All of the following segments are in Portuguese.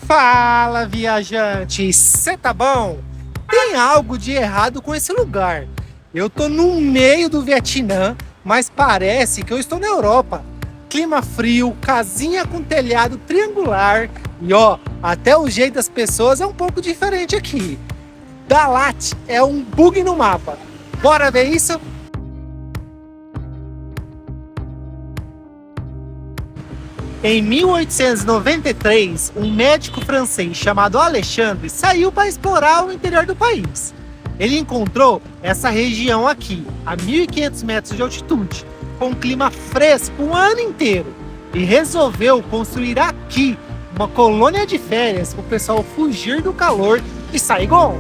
Fala, viajante! Cê tá bom? Tem algo de errado com esse lugar. Eu tô no meio do Vietnã, mas parece que eu estou na Europa. Clima frio, casinha com telhado triangular e até o jeito das pessoas é um pouco diferente aqui. Dalat é um bug no mapa. Bora ver isso? Em 1893, um médico francês chamado Alexandre saiu para explorar o interior do país. Ele encontrou essa região aqui, a 1.500 metros de altitude, com um clima fresco o ano inteiro, e resolveu construir aqui uma colônia de férias para o pessoal fugir do calor de Saigon.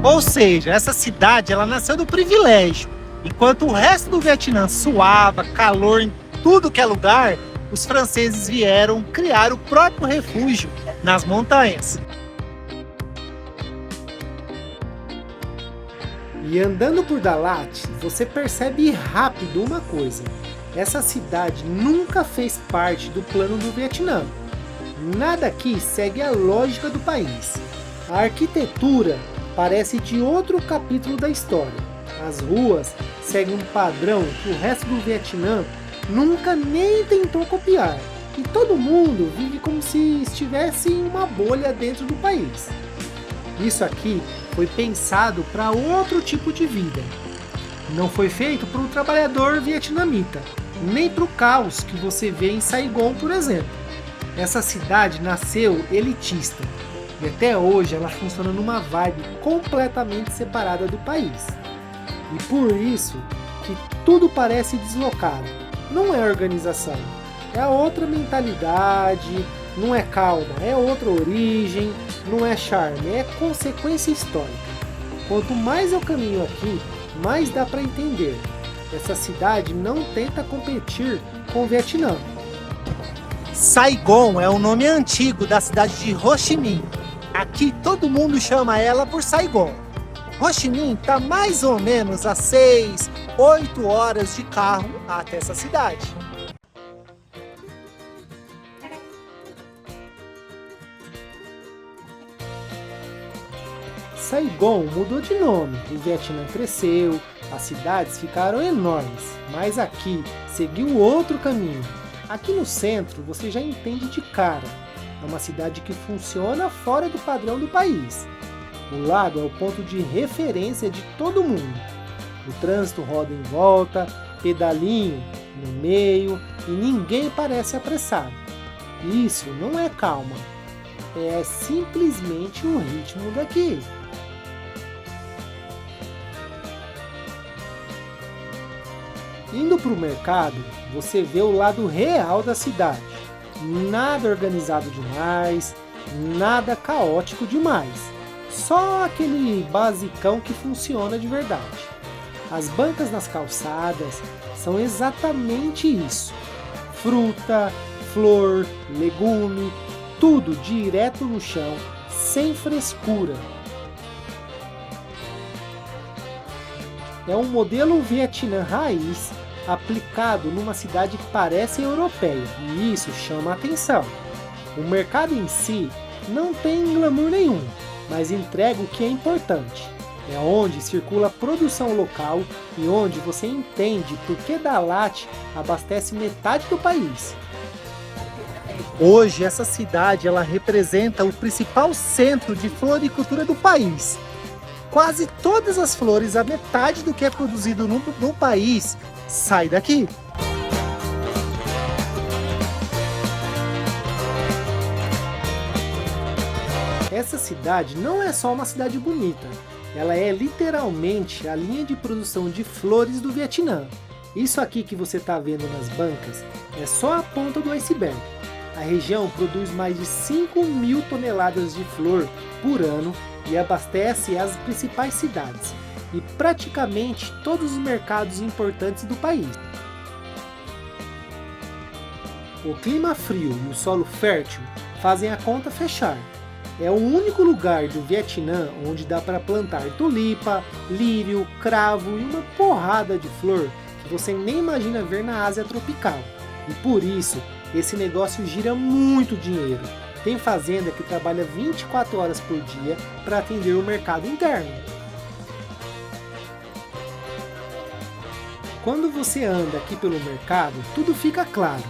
Ou seja, essa cidade ela nasceu do privilégio. Enquanto o resto do Vietnã suava, calor em tudo que é lugar, os franceses vieram criar o próprio refúgio nas montanhas. E andando por Dalat, você percebe rápido uma coisa. Essa cidade nunca fez parte do plano do Vietnã. Nada aqui segue a lógica do país. A arquitetura parece de outro capítulo da história. As ruas seguem um padrão que o resto do Vietnã nunca nem tentou copiar. E todo mundo vive como se estivesse em uma bolha dentro do país. Isso aqui foi pensado para outro tipo de vida. Não foi feito para o trabalhador vietnamita, nem para o caos que você vê em Saigon, por exemplo. Essa cidade nasceu elitista e até hoje ela funciona numa vibe completamente separada do país. E por isso que tudo parece deslocado. Não é organização, é outra mentalidade, não é calma, é outra origem, não é charme, é consequência histórica. Quanto mais eu caminho aqui, mais dá para entender. Essa cidade não tenta competir com o Vietnã. Saigon é o nome antigo da cidade de Ho Chi Minh. Aqui todo mundo chama ela por Saigon. Ho Chi Minh está mais ou menos a 6, 8 horas de carro até essa cidade. Saigon mudou de nome, o Vietnã cresceu, as cidades ficaram enormes, mas aqui seguiu outro caminho. Aqui no centro você já entende de cara, é uma cidade que funciona fora do padrão do país. O lago é o ponto de referência de todo mundo. O trânsito roda em volta, pedalinho no meio e ninguém parece apressado. Isso não é calma, é simplesmente o ritmo daqui. Indo para o mercado, você vê o lado real da cidade. Nada organizado demais, nada caótico demais. Só aquele basicão que funciona de verdade. As bancas nas calçadas são exatamente isso. Fruta, flor, legume, tudo direto no chão, sem frescura. É um modelo Vietnã raiz aplicado numa cidade que parece europeia, e isso chama a atenção. O mercado em si não tem glamour nenhum, mas entrega o que é importante. É onde circula a produção local e onde você entende por que Dalat abastece metade do país. Hoje essa cidade ela representa o principal centro de floricultura do país. Quase todas as flores, a metade do que é produzido no país, sai daqui. Essa cidade não é só uma cidade bonita, ela é literalmente a linha de produção de flores do Vietnã. Isso aqui que você está vendo nas bancas é só a ponta do iceberg. A região produz mais de 5.000 toneladas de flor por ano e abastece as principais cidades e praticamente todos os mercados importantes do país. O clima frio e o solo fértil fazem a conta fechar. É o único lugar do Vietnã onde dá para plantar tulipa, lírio, cravo e uma porrada de flor que você nem imagina ver na Ásia tropical. E por isso, esse negócio gira muito dinheiro. Tem fazenda que trabalha 24 horas por dia para atender o mercado interno. Quando você anda aqui pelo mercado, tudo fica claro.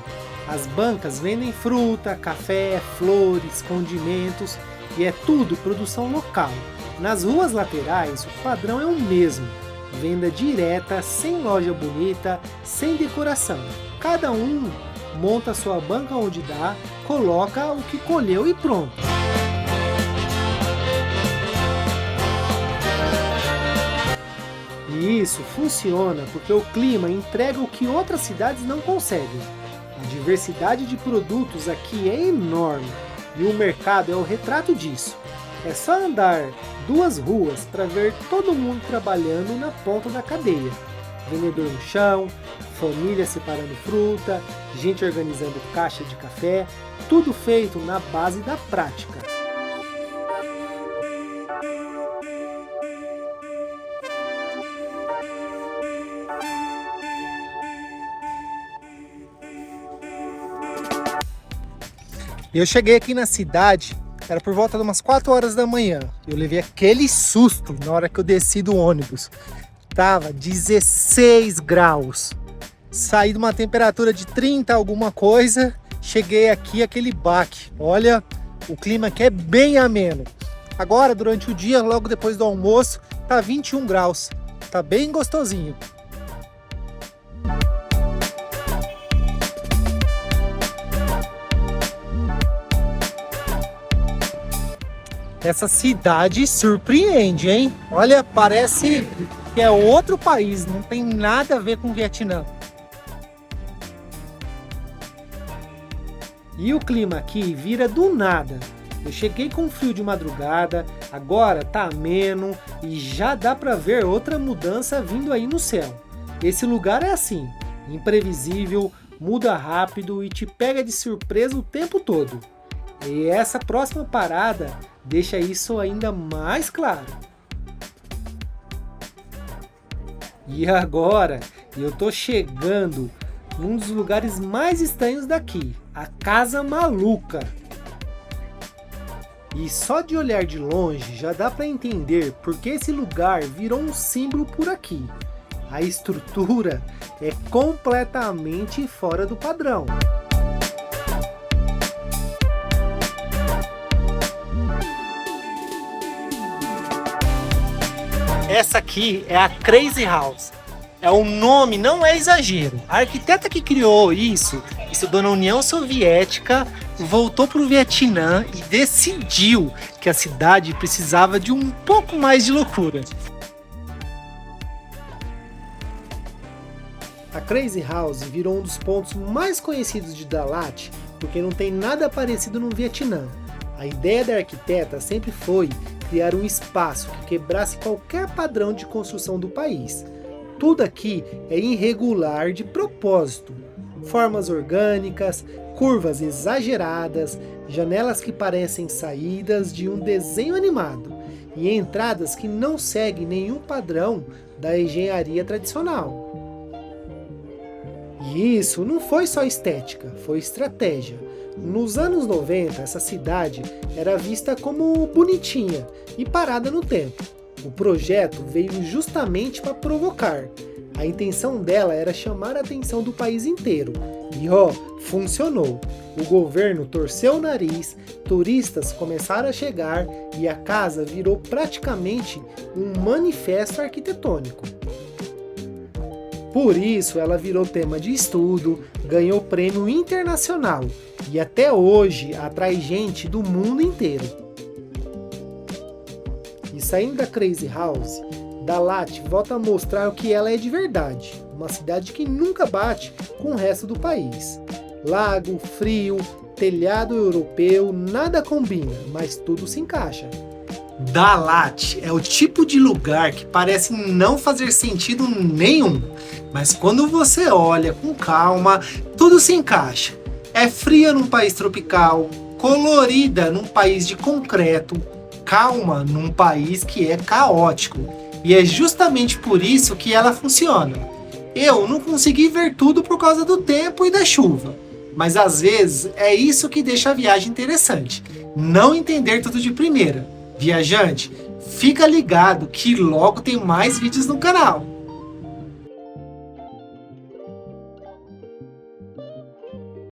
As bancas vendem fruta, café, flores, condimentos e é tudo produção local. Nas ruas laterais, o padrão é o mesmo. Venda direta, sem loja bonita, sem decoração. Cada um monta sua banca onde dá, coloca o que colheu e pronto. E isso funciona porque o clima entrega o que outras cidades não conseguem. A diversidade de produtos aqui é enorme e o mercado é o retrato disso. É só andar 2 ruas para ver todo mundo trabalhando na ponta da cadeia. Vendedor no chão, família separando fruta, gente organizando caixa de café, tudo feito na base da prática. Eu cheguei aqui na cidade, era por volta de umas 4 horas da manhã. Eu levei aquele susto na hora que eu desci do ônibus. Tava 16 graus. Saí de uma temperatura de 30 alguma coisa, cheguei aqui aquele baque. Olha, o clima aqui é bem ameno. Agora, durante o dia, logo depois do almoço, tá 21 graus. Tá bem gostosinho. Essa cidade surpreende, hein? Olha, parece que é outro país, não tem nada a ver com o Vietnã. E o clima aqui vira do nada. Eu cheguei com frio de madrugada, agora tá ameno e já dá pra ver outra mudança vindo aí no céu. Esse lugar é assim, imprevisível, muda rápido e te pega de surpresa o tempo todo. E essa próxima parada deixa isso ainda mais claro. E agora eu tô chegando num dos lugares mais estranhos daqui, a Casa Maluca. E só de olhar de longe já dá para entender porque esse lugar virou um símbolo por aqui. A estrutura é completamente fora do padrão. Essa aqui é a Crazy House. O nome não é exagero. A arquiteta que criou isso estudou na União Soviética, voltou para o Vietnã e decidiu que a cidade precisava de um pouco mais de loucura. A Crazy House virou um dos pontos mais conhecidos de Dalat porque não tem nada parecido no Vietnã. A ideia da arquiteta sempre foi criar um espaço que quebrasse qualquer padrão de construção do país. Tudo aqui é irregular de propósito. Formas orgânicas, curvas exageradas, janelas que parecem saídas de um desenho animado e entradas que não seguem nenhum padrão da engenharia tradicional. E isso não foi só estética, foi estratégia. Nos anos 90, essa cidade era vista como bonitinha e parada no tempo. O projeto veio justamente para provocar. A intenção dela era chamar a atenção do país inteiro. E funcionou. O governo torceu o nariz, turistas começaram a chegar e a casa virou praticamente um manifesto arquitetônico. Por isso ela virou tema de estudo, ganhou prêmio internacional e até hoje atrai gente do mundo inteiro. E saindo da Crazy House, Dalat volta a mostrar o que ela é de verdade, uma cidade que nunca bate com o resto do país. Lago, frio, telhado europeu, nada combina, mas tudo se encaixa. Dalat é o tipo de lugar que parece não fazer sentido nenhum, mas quando você olha com calma, tudo se encaixa. É fria num país tropical, colorida num país de concreto, calma num país que é caótico. E é justamente por isso que ela funciona. Eu não consegui ver tudo por causa do tempo e da chuva, Mas às vezes é isso que deixa a viagem interessante. Não entender tudo de primeira. Viajante, fica ligado que logo tem mais vídeos no canal.